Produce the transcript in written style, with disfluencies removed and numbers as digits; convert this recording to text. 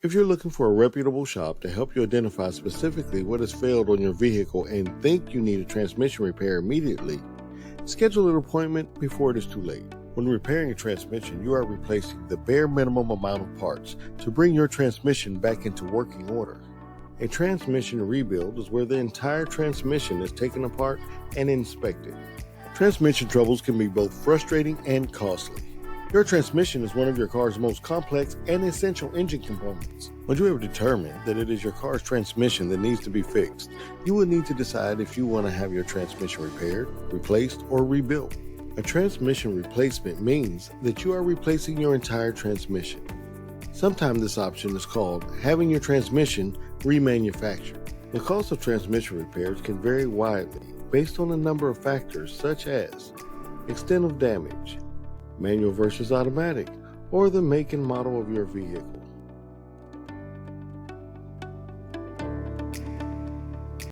If you're looking for a reputable shop to help you identify specifically what has failed on your vehicle and think you need a transmission repair immediately, schedule an appointment before it is too late. When repairing a transmission, you are replacing the bare minimum amount of parts to bring your transmission back into working order. A transmission rebuild is where the entire transmission is taken apart and inspected. Transmission troubles can be both frustrating and costly. Your transmission is one of your car's most complex and essential engine components. Once you have determined that it is your car's transmission that needs to be fixed, you will need to decide if you want to have your transmission repaired, replaced, or rebuilt. A transmission replacement means that you are replacing your entire transmission. Sometimes this option is called having your transmission remanufactured. The cost of transmission repairs can vary widely based on a number of factors such as extent of damage, manual versus automatic, or the make and model of your vehicle.